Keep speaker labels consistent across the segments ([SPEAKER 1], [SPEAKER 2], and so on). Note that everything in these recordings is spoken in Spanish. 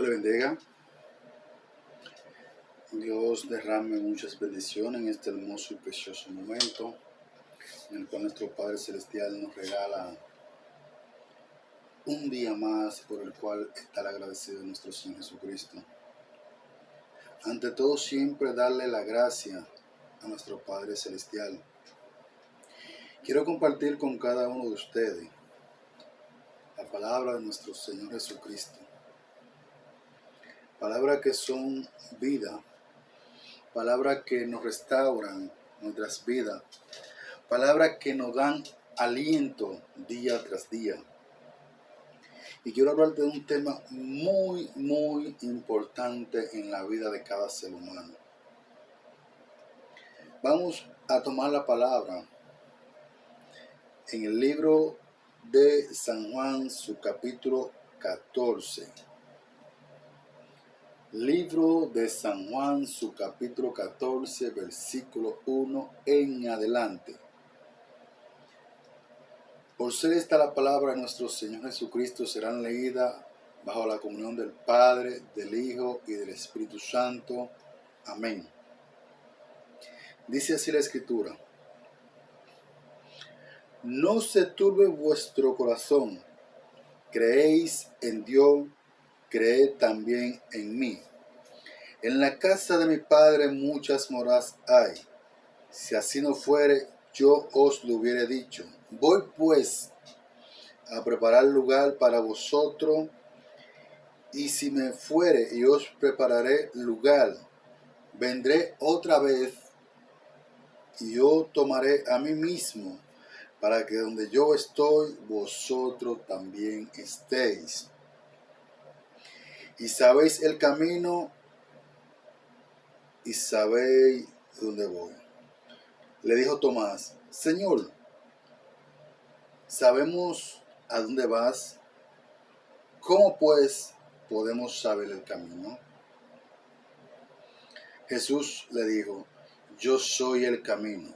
[SPEAKER 1] Te le bendiga. Dios derrame muchas bendiciones en este hermoso y precioso momento en el cual nuestro Padre Celestial nos regala un día más por el cual estar agradecido a nuestro Señor Jesucristo. Ante todo, siempre darle la gracia a nuestro Padre Celestial. Quiero compartir con cada uno de ustedes la palabra de nuestro Señor Jesucristo. Palabras que son vida. Palabras que nos restauran nuestras vidas, palabras que nos dan aliento día tras día. Y quiero hablar de un tema muy importante en la vida de cada ser humano. Vamos a tomar la palabra en el libro de San Juan, su capítulo 14. Libro de San Juan, su capítulo 14, versículo 1 en adelante. Por ser esta la palabra de nuestro Señor Jesucristo, serán leídas bajo la comunión del Padre, del Hijo y del Espíritu Santo. Amén. Dice así la Escritura: No se turbe vuestro corazón, creéis en Dios, creed también en mí. En la casa de mi Padre muchas moradas hay. Si así no fuere, yo os lo hubiera dicho. Voy pues a preparar lugar para vosotros, y si me fuere y os prepararé lugar, vendré otra vez y yo tomaré a mí mismo, para que donde yo estoy, vosotros también estéis. Y sabéis el camino y sabéis dónde voy. Le dijo Tomás: Señor, sabemos a dónde vas, ¿cómo pues podemos saber el camino? Jesús le dijo: Yo soy el camino,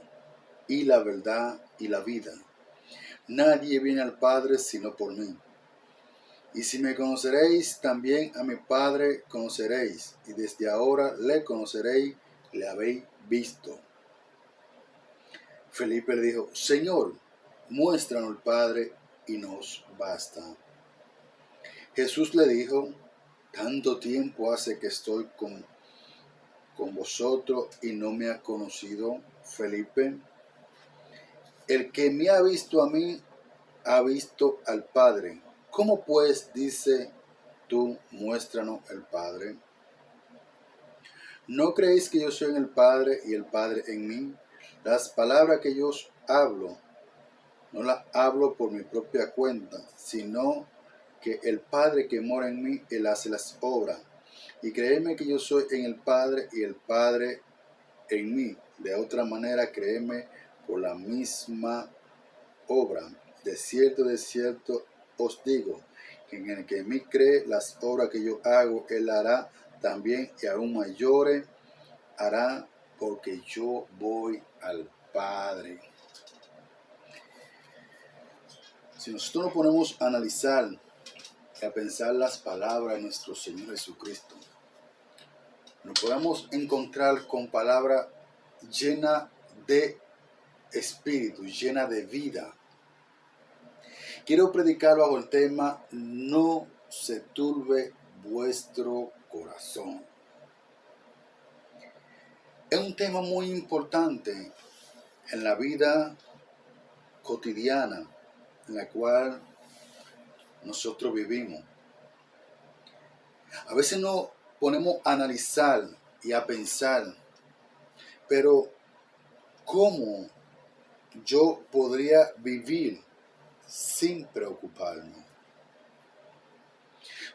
[SPEAKER 1] y la verdad, y la vida. Nadie viene al Padre sino por mí. Y si me conoceréis, también a mi Padre conoceréis, y desde ahora le conoceréis, le habéis visto. Felipe le dijo: Señor, muéstranos al Padre, y nos basta. Jesús le dijo: Tanto tiempo hace que estoy con vosotros, y no me has conocido, Felipe. El que me ha visto a mí, ha visto al Padre. ¿Cómo pues dice tú, muéstranos el Padre? ¿No creéis que yo soy en el Padre y el Padre en mí? Las palabras que yo os hablo, no las hablo por mi propia cuenta, sino que el Padre que mora en mí, Él hace las obras. Y creedme que yo soy en el Padre y el Padre en mí. De otra manera, créeme por la misma obra. De cierto os digo, que en el que en mí cree, las obras que yo hago, Él hará también, y aún mayores hará, porque yo voy al Padre. Si nosotros nos ponemos a analizar y a pensar las palabras de nuestro Señor Jesucristo, nos podemos encontrar con palabras llenas de espíritu, llenas de vida. Quiero predicar bajo el tema: no se turbe vuestro corazón. Es un tema muy importante en la vida cotidiana en la cual nosotros vivimos. A veces nos ponemos a analizar y a pensar, pero ¿cómo yo podría vivir sin preocuparme?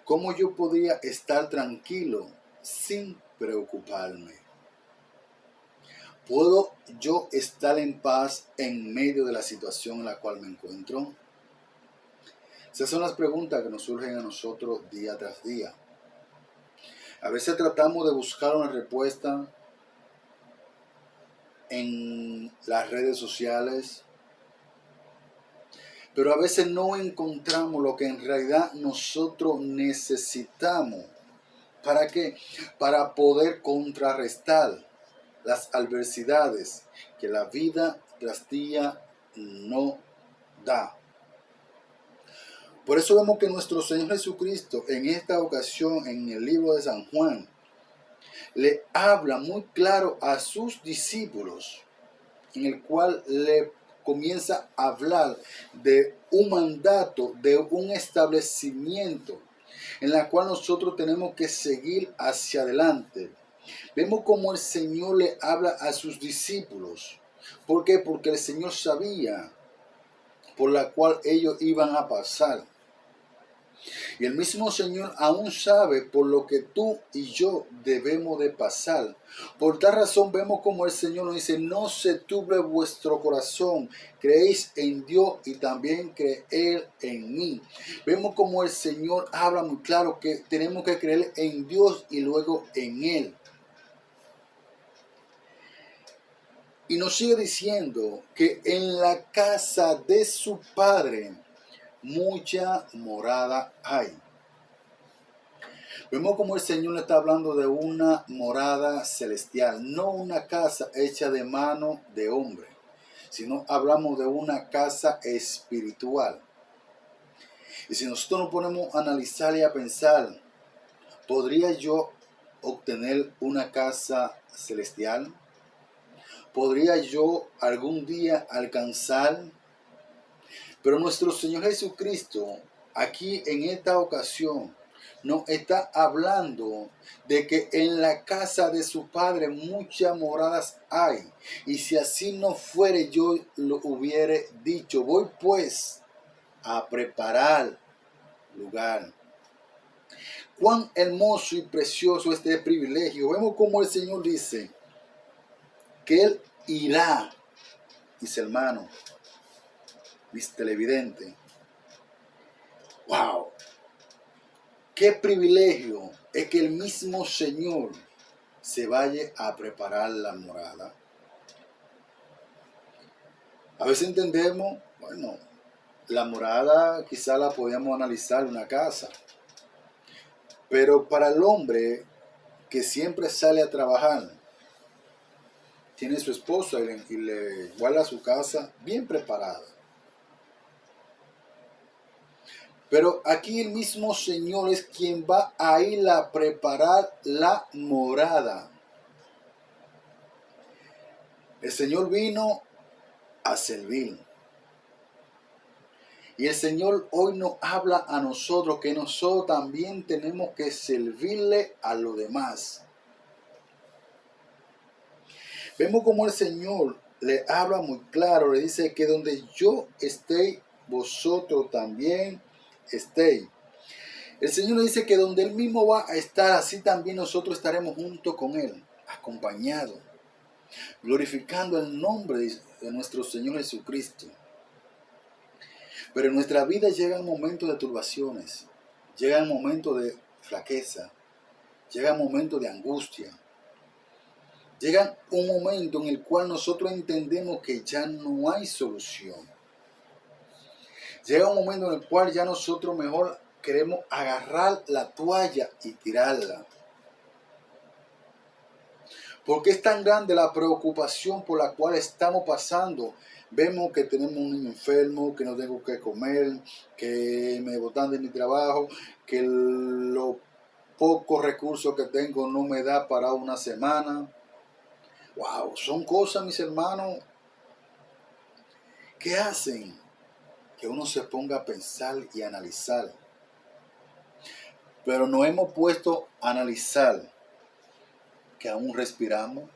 [SPEAKER 1] ¿Cómo yo podría estar tranquilo sin preocuparme? ¿Puedo yo estar en paz en medio de la situación en la cual me encuentro? Esas son las preguntas que nos surgen a nosotros día tras día. A veces tratamos de buscar una respuesta en las redes sociales, pero a veces no encontramos lo que en realidad nosotros necesitamos ¿Para qué? Para poder contrarrestar las adversidades que la vida tras día no da. Por eso vemos que nuestro Señor Jesucristo en esta ocasión en el libro de San Juan le habla muy claro a sus discípulos, en el cual le comienza a hablar de un mandato, de un establecimiento en la cual nosotros tenemos que seguir hacia adelante. Vemos cómo el Señor le habla a sus discípulos. ¿Por qué? Porque el Señor sabía por la cual ellos iban a pasar. Y el mismo Señor aún sabe por lo que tú y yo debemos de pasar. Por tal razón vemos como el Señor nos dice, no se turbe vuestro corazón, creéis en Dios y también creer en mí. Vemos como el Señor habla muy claro que tenemos que creer en Dios y luego en Él. Y nos sigue diciendo que en la casa de su Padre mucha morada hay. Vemos como el Señor está hablando de una morada celestial, no una casa hecha de mano de hombre, sino hablamos de una casa espiritual. Y si nosotros nos ponemos a analizar y a pensar, ¿podría yo obtener una casa celestial? ¿Podría yo algún día alcanzar? Pero nuestro Señor Jesucristo, aquí en esta ocasión, nos está hablando de que en la casa de su Padre muchas moradas hay. Y si así no fuere, yo lo hubiere dicho. Voy pues a preparar lugar. Cuán hermoso y precioso este privilegio. Vemos como el Señor dice que Él irá, mis hermanos, mis televidentes. ¡Wow! Qué privilegio es que el mismo Señor se vaya a preparar la morada. A veces entendemos, bueno, la morada quizá la podíamos analizar en una casa, pero para el hombre que siempre sale a trabajar, tiene su esposa y le guarda su casa bien preparada. Pero aquí el mismo Señor es quien va a ir a preparar la morada. El Señor vino a servir. Y el Señor hoy nos habla a nosotros que nosotros también tenemos que servirle a los demás. Vemos como el Señor le habla muy claro, le dice que donde yo esté, vosotros también estéis. El Señor le dice que donde Él mismo va a estar, así también nosotros estaremos junto con Él, acompañados, glorificando el nombre de nuestro Señor Jesucristo. Pero en nuestra vida llegan momentos de turbaciones, llegan momentos de flaqueza, llegan momentos de angustia, llega un momento en el cual nosotros entendemos que ya no hay solución. Llega un momento en el cual ya nosotros mejor queremos agarrar la toalla y tirarla. Porque es tan grande la preocupación por la cual estamos pasando. Vemos que tenemos un niño enfermo, que no tengo que comer, que me botan de mi trabajo, que los pocos recursos que tengo no me da para una semana. Wow, son cosas, mis hermanos, que hacen que uno se ponga a pensar y analizar. Pero nos hemos puesto a analizar que aún respiramos.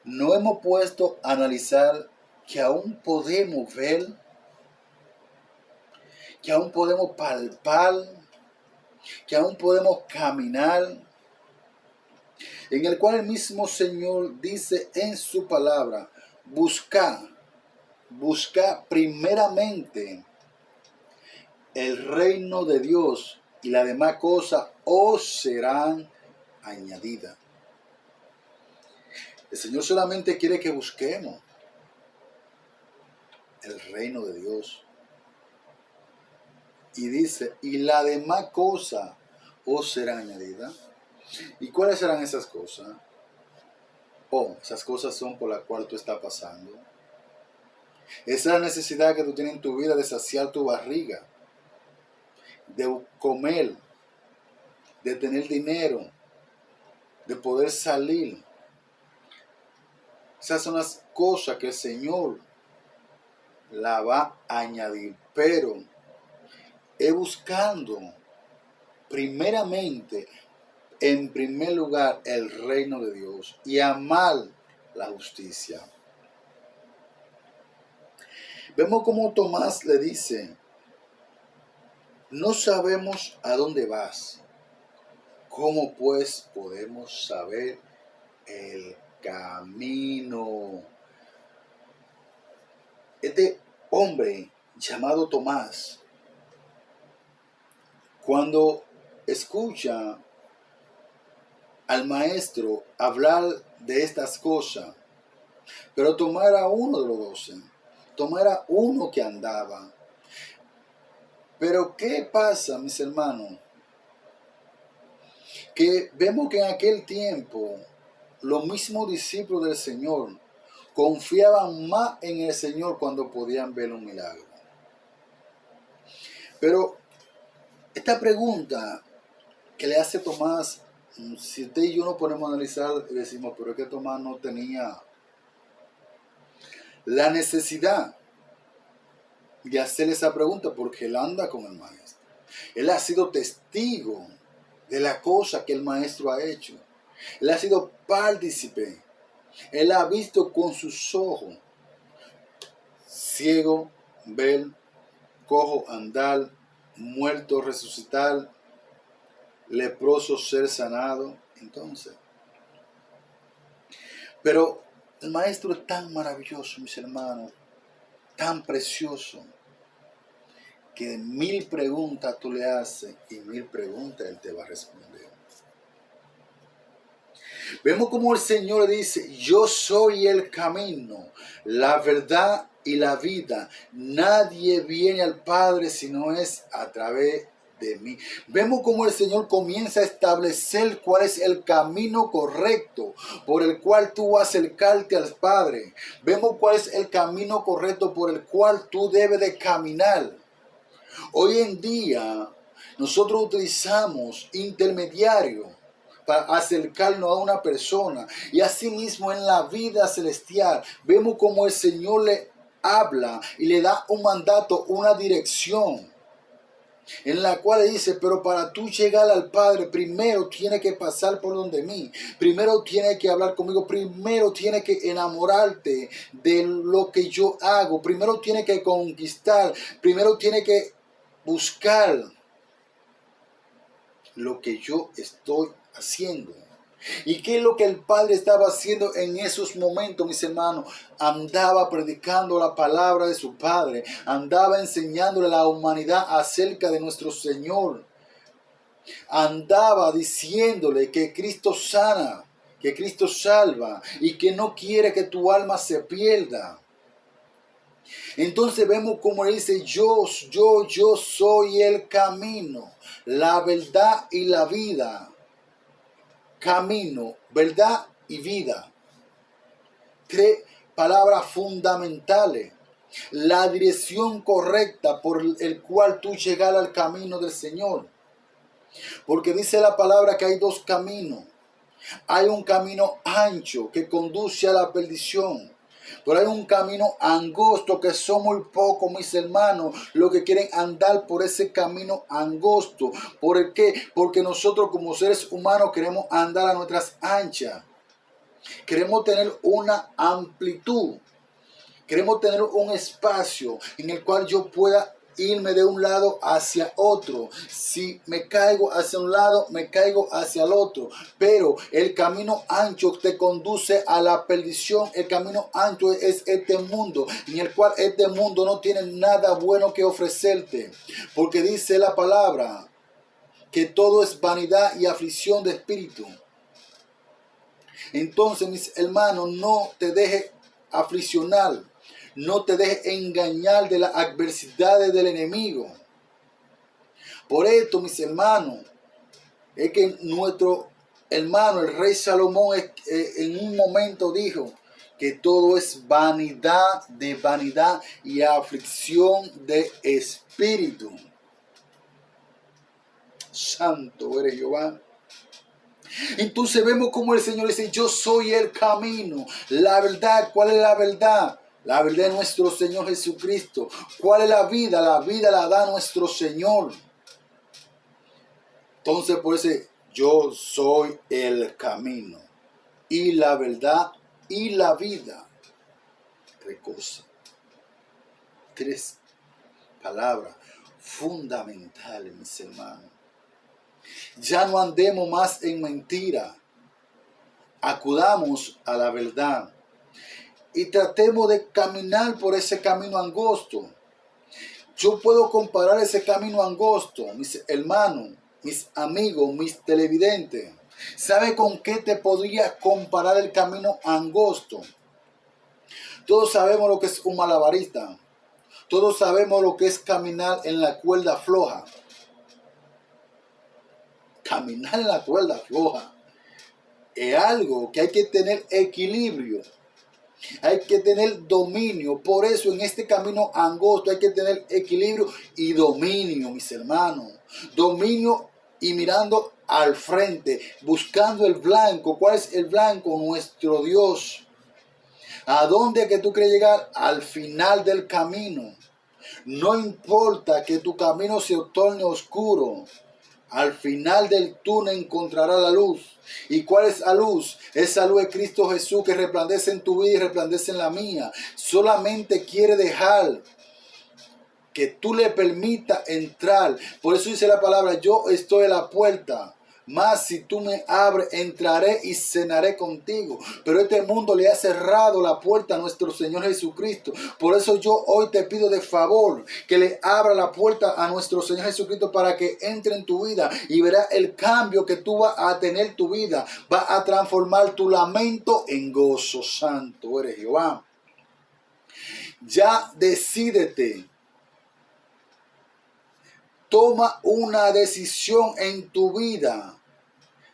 [SPEAKER 1] No hemos puesto a analizar que aún podemos ver, que aún podemos palpar, que aún podemos caminar, en el cual el mismo Señor dice en su palabra, busca primeramente el reino de Dios y las demás cosas os serán añadidas. El Señor solamente quiere que busquemos el reino de Dios. Y dice, y la demás cosa os serán añadidas. ¿Y cuáles serán esas cosas? Esas cosas son por las cuales tú estás pasando. Esa es la necesidad que tú tienes en tu vida de saciar tu barriga, de comer, de tener dinero, de poder salir. Esas son las cosas que el Señor la va a añadir. Pero es buscando primeramente, en primer lugar, el reino de Dios y amar la justicia. Vemos como Tomás le dice, no sabemos a dónde vas. ¿Cómo pues podemos saber el camino? Este hombre llamado Tomás, cuando escucha al maestro hablar de estas cosas, pero Tomás era uno de los 12, Tomás era uno que andaba. Pero ¿qué pasa, mis hermanos? Que vemos que en aquel tiempo los mismos discípulos del Señor confiaban más en el Señor cuando podían ver un milagro. Pero esta pregunta que le hace Tomás, si usted y yo nos ponemos a analizar y decimos, pero es que Tomás no tenía la necesidad de hacer esa pregunta porque él anda con el maestro. Él ha sido testigo de la cosa que el maestro ha hecho. Él ha sido partícipe. Él ha visto con sus ojos ciego ver, cojo andar, muerto resucitar, leproso ser sanado. Entonces, pero el maestro es tan maravilloso, mis hermanos, tan precioso, que 1000 preguntas tú le haces y 1000 preguntas él te va a responder. Vemos como el Señor dice, yo soy el camino, la verdad y la vida. Nadie viene al Padre si no es a través de mí. Vemos como el Señor comienza a establecer cuál es el camino correcto por el cual tú vas a acercarte al Padre. Vemos cuál es el camino correcto por el cual tú debes de caminar. Hoy en día nosotros utilizamos intermediarios para acercarnos a una persona, y asimismo en la vida celestial vemos como el Señor le habla y le da un mandato, una dirección en la cual le dice, pero para tú llegar al Padre primero tienes que pasar por donde mí, primero tienes que hablar conmigo, primero tienes que enamorarte de lo que yo hago, primero tienes que conquistar, primero tienes que buscar lo que yo estoy haciendo. ¿Y qué es lo que el Padre estaba haciendo en esos momentos, mis hermanos? Andaba predicando la palabra de su Padre, andaba enseñándole a la humanidad acerca de nuestro Señor, andaba diciéndole que Cristo sana, que Cristo salva y que no quiere que tu alma se pierda. Entonces vemos como él dice, yo soy el camino, la verdad y la vida. Camino, verdad y vida. 3 palabras fundamentales. La dirección correcta por el cual tú llegas al camino del Señor. Porque dice la palabra que hay 2 caminos. Hay un camino ancho que conduce a la perdición. Pero hay un camino angosto que son muy pocos, mis hermanos, los que quieren andar por ese camino angosto. ¿Por qué? Porque nosotros como seres humanos queremos andar a nuestras anchas. Queremos tener una amplitud. Queremos tener un espacio en el cual yo pueda irme de un lado hacia otro. Si me caigo hacia un lado, me caigo hacia el otro. Pero el camino ancho te conduce a la perdición. El camino ancho es este mundo, en el cual este mundo no tiene nada bueno que ofrecerte. Porque dice la palabra que todo es vanidad y aflicción de espíritu. Entonces, mis hermanos, no te dejes afliccionar. No te dejes engañar de las adversidades del enemigo. Por esto, mis hermanos, Es que nuestro hermano, el rey Salomón, en un momento dijo que todo es vanidad de vanidad y aflicción de espíritu. Santo eres Jehová. Entonces vemos como el Señor dice, yo soy el camino, la verdad. ¿Cuál es la verdad? La verdad es nuestro Señor Jesucristo. ¿Cuál es la vida? La vida la da nuestro Señor. Entonces por eso yo soy el camino y la verdad y la vida. Tres cosas. Tres palabras fundamentales, mis hermanos. Ya no andemos más en mentira. Acudamos a la verdad y tratemos de caminar por ese camino angosto. Yo puedo comparar ese camino angosto, mis hermanos, mis amigos, mis televidentes. ¿Sabe con qué te podría comparar el camino angosto? Todos sabemos lo que es un malabarista. Todos sabemos lo que es caminar en la cuerda floja. Caminar en la cuerda floja es algo que hay que tener equilibrio. Hay que tener dominio. Por eso en este camino angosto hay que tener equilibrio y dominio, mis hermanos. Dominio y mirando al frente, buscando el blanco. ¿Cuál es el blanco? Nuestro Dios. ¿A dónde es que tú quieres llegar? Al final del camino. No importa que tu camino se torne oscuro. Al final del túnel encontrarás la luz. ¿Y cuál es la luz? Esa luz es Cristo Jesús que resplandece en tu vida y resplandece en la mía. Solamente quiere dejar que tú le permitas entrar. Por eso dice la palabra, yo estoy a la puerta. Mas si tú me abres, entraré y cenaré contigo. Pero este mundo le ha cerrado la puerta a nuestro Señor Jesucristo. Por eso yo hoy te pido de favor que le abra la puerta a nuestro Señor Jesucristo para que entre en tu vida y verás el cambio que tú vas a tener en tu vida. Va a transformar tu lamento en gozo. Santo eres Jehová. Ya decídete. Toma una decisión en tu vida.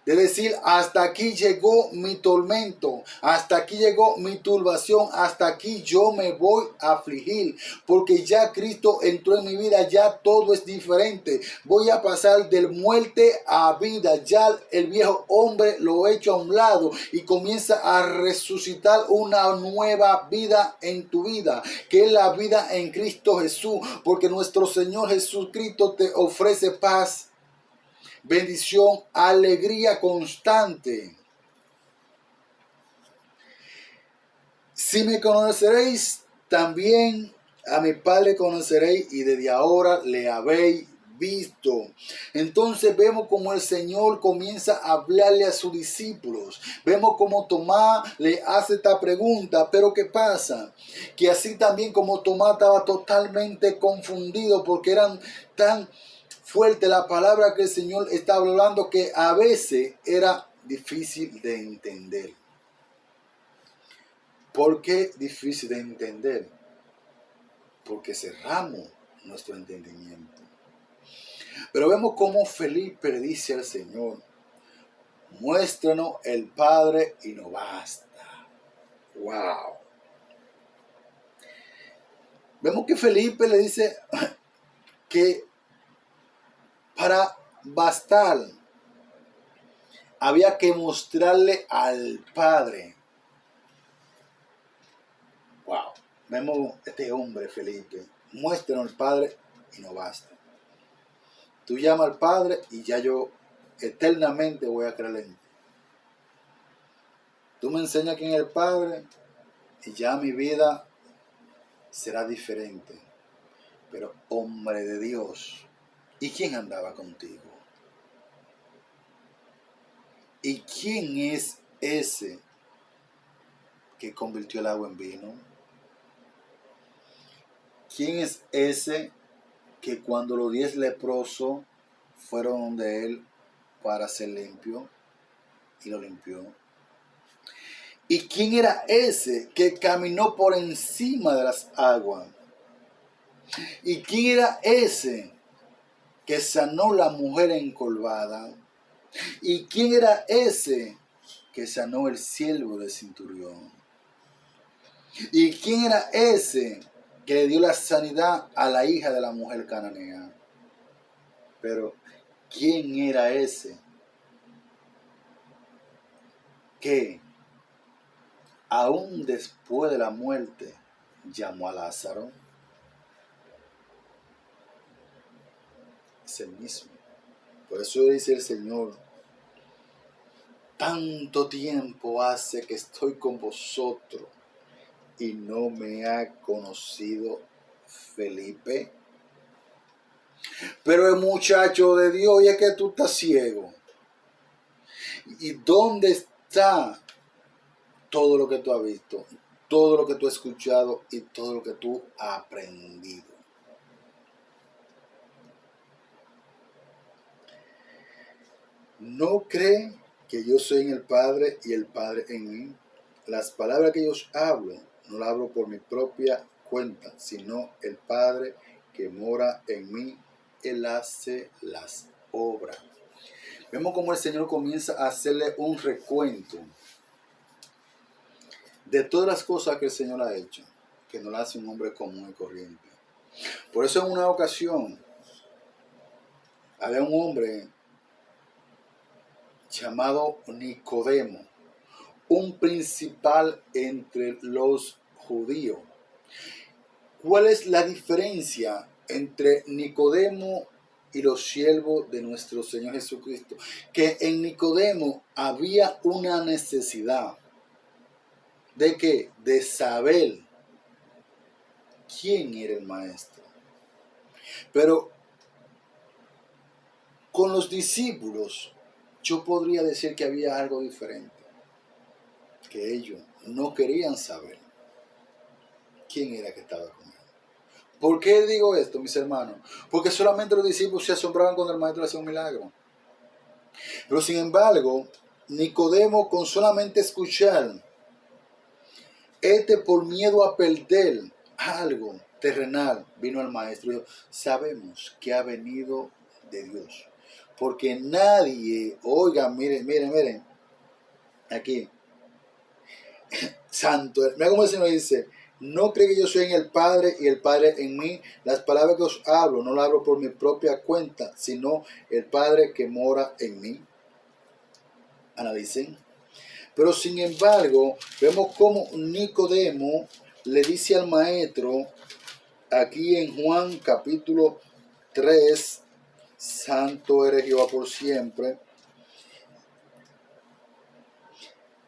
[SPEAKER 1] De decir, hasta aquí llegó mi tormento, hasta aquí llegó mi turbación, hasta aquí yo me voy a afligir, porque ya Cristo entró en mi vida, ya todo es diferente. Voy a pasar de muerte a vida, ya el viejo hombre lo he hecho a un lado y comienza a resucitar una nueva vida en tu vida, que es la vida en Cristo Jesús, porque nuestro Señor Jesucristo te ofrece paz, bendición, alegría constante. Si me conoceréis, también a mi Padre conoceréis, y desde ahora le habéis visto. Entonces vemos como el Señor comienza a hablarle a sus discípulos. Vemos como Tomás le hace esta pregunta, pero ¿qué pasa? Que así también como Tomás estaba totalmente confundido porque eran tan fuerte la palabra que el Señor está hablando que a veces era difícil de entender. ¿Por qué difícil de entender? Porque cerramos nuestro entendimiento. Pero vemos cómo Felipe le dice al Señor, muéstranos el Padre y nos basta. ¡Wow! Vemos que Felipe le dice que para bastar había que mostrarle al Padre. Wow. Vemos este hombre, Felipe. Muéstranos al Padre y no basta. Tú llamas al Padre y ya yo eternamente voy a creer en ti. Tú me enseñas quién es el Padre y ya mi vida será diferente. Pero hombre de Dios, ¿y quién andaba contigo? ¿Y quién es ese que convirtió el agua en vino? ¿Quién es ese que cuando los 10 leprosos fueron donde él para ser limpio y lo limpió? ¿Y quién era ese que caminó por encima de las aguas? ¿Y quién era ese que sanó la mujer encorvada? ¿Y quién era ese que sanó el siervo del centurión? ¿Y quién era ese que le dio la sanidad a la hija de la mujer cananea? Pero, ¿quién era ese que aún después de la muerte llamó a Lázaro? Es el mismo. Por eso dice el Señor: tanto tiempo hace que estoy con vosotros y no me ha conocido Felipe. Pero el muchacho de Dios, y es que tú estás ciego. ¿Y dónde está todo lo que tú has visto, todo lo que tú has escuchado y todo lo que tú has aprendido? ¿No cree que yo soy en el Padre y el Padre en mí? Las palabras que yo os hablo, no las hablo por mi propia cuenta, sino el Padre que mora en mí, Él hace las obras. Vemos cómo el Señor comienza a hacerle un recuento de todas las cosas que el Señor ha hecho, que no las hace un hombre común y corriente. Por eso en una ocasión había un hombre llamado Nicodemo, un principal entre los judíos. ¿Cuál es la diferencia entre Nicodemo y los siervos de nuestro Señor Jesucristo? Que en Nicodemo había una necesidad de que de saber quién era el maestro. Pero con los discípulos yo podría decir que había algo diferente, que ellos no querían saber quién era que estaba con él. ¿Por qué digo esto, mis hermanos? Porque solamente los discípulos se asombraban cuando el maestro hacía un milagro. Pero sin embargo, Nicodemo, con solamente escuchar, por miedo a perder algo terrenal, vino al maestro y dijo: sabemos que ha venido de Dios. Porque nadie, oigan, miren, aquí, santo, mira cómo el Señor dice: no cree que yo soy en el Padre y el Padre en mí. Las palabras que os hablo, no las hablo por mi propia cuenta, sino el Padre que mora en mí. Analicen. Pero sin embargo, vemos cómo Nicodemo le dice al maestro, aquí en Juan capítulo 3, santo eres Jehová por siempre.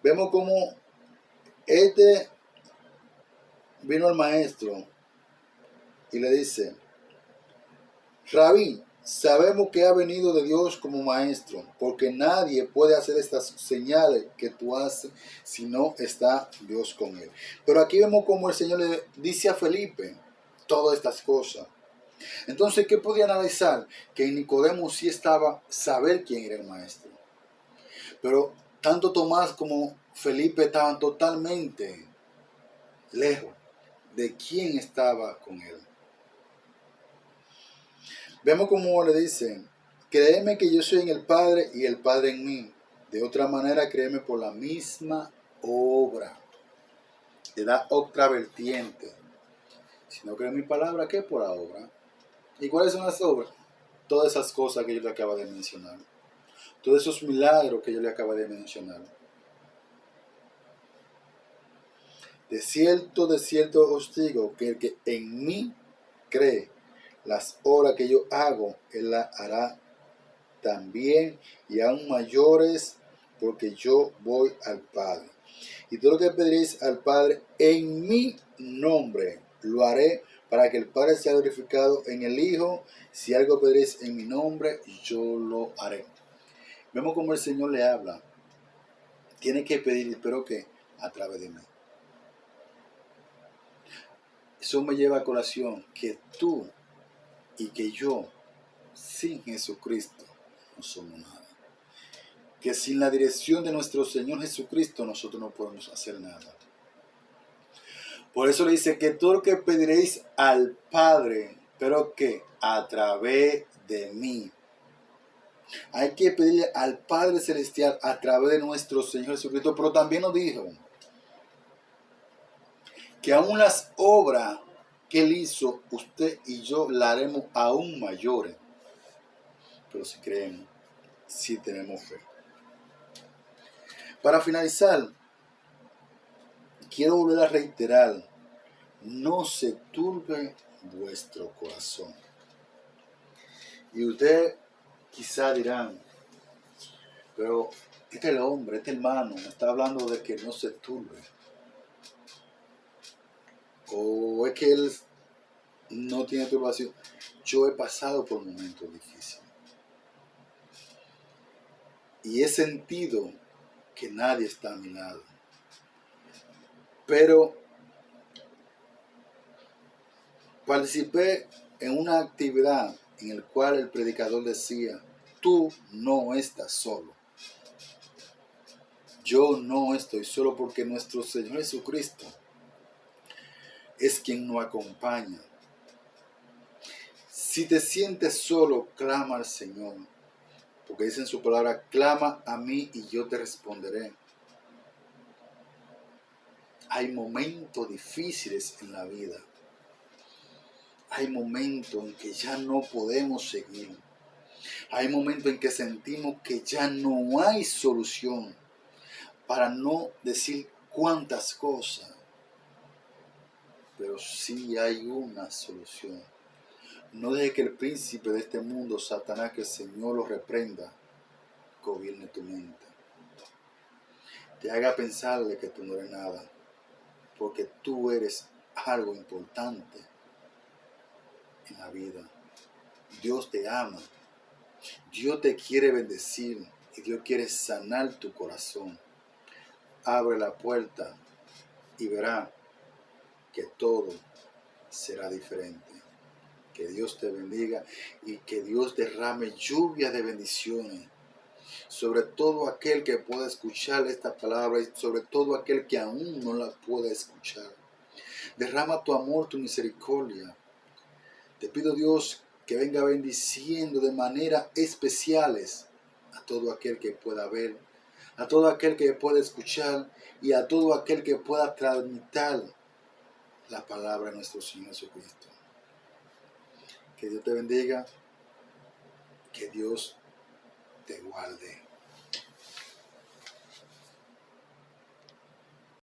[SPEAKER 1] Vemos cómo vino al maestro y le dice: Rabí, sabemos que ha venido de Dios como maestro, porque nadie puede hacer estas señales que tú haces si no está Dios con él. Pero aquí vemos como el Señor le dice a Felipe todas estas cosas. Entonces, ¿qué podía analizar? Que en Nicodemo sí estaba saber quién era el maestro. Pero tanto Tomás como Felipe estaban totalmente lejos de quién estaba con él. Vemos como le dicen: créeme que yo soy en el Padre y el Padre en mí. De otra manera, créeme por la misma obra. Te da otra vertiente. Si no crees mi palabra, ¿qué por la obra? ¿Y cuáles son las obras? Todas esas cosas que yo le acabo de mencionar. Todos esos milagros que yo le acabo de mencionar. De cierto os digo que el que en mí cree, las obras que yo hago, él las hará también, y aún mayores, porque yo voy al Padre. Y todo lo que pediréis al Padre en mi nombre, lo haré, para que el Padre sea glorificado en el Hijo. Si algo pediréis en mi nombre, yo lo haré. Vemos como el Señor le habla. Tiene que pedir, pero que a través de mí. Eso me lleva a colación que tú y que yo, sin Jesucristo, no somos nada. Que sin la dirección de nuestro Señor Jesucristo nosotros no podemos hacer nada. Por eso le dice que todo lo que pediréis al Padre, pero que a través de mí. Hay que pedirle al Padre Celestial a través de nuestro Señor Jesucristo, pero también nos dijo que aún las obras que Él hizo, usted y yo la haremos aún mayores. Pero si creemos, si tenemos fe. Para finalizar, quiero volver a reiterar, no se turbe vuestro corazón. Y usted quizá dirán, pero este hombre, este hermano, me está hablando de que no se turbe. O es que él no tiene turbación. Yo he pasado por momentos difíciles. Y he sentido que nadie está a mi lado. Pero participé en una actividad en la cual el predicador decía, tú no estás solo. Yo no estoy solo porque nuestro Señor Jesucristo es quien nos acompaña. Si te sientes solo, clama al Señor. Porque dice en su palabra, clama a mí y yo te responderé. Hay momentos difíciles en la vida. Hay momentos en que ya no podemos seguir. Hay momentos en que sentimos que ya no hay solución. Para no decir cuántas cosas. Pero sí hay una solución. No deje que el príncipe de este mundo, Satanás, que el Señor lo reprenda, gobierne tu mente. Te haga pensar de que tú no eres nada. Porque tú eres algo importante en la vida. Dios te ama. Dios te quiere bendecir. Y Dios quiere sanar tu corazón. Abre la puerta y verá que todo será diferente. Que Dios te bendiga y que Dios derrame lluvia de bendiciones sobre todo aquel que pueda escuchar esta palabra y sobre todo aquel que aún no la pueda escuchar. Derrama tu amor, tu misericordia. Te pido, Dios, que venga bendiciendo de manera especiales a todo aquel que pueda ver, a todo aquel que pueda escuchar y a todo aquel que pueda transmitir la palabra de nuestro Señor Jesucristo. Que Dios te bendiga, que Dios te guarde.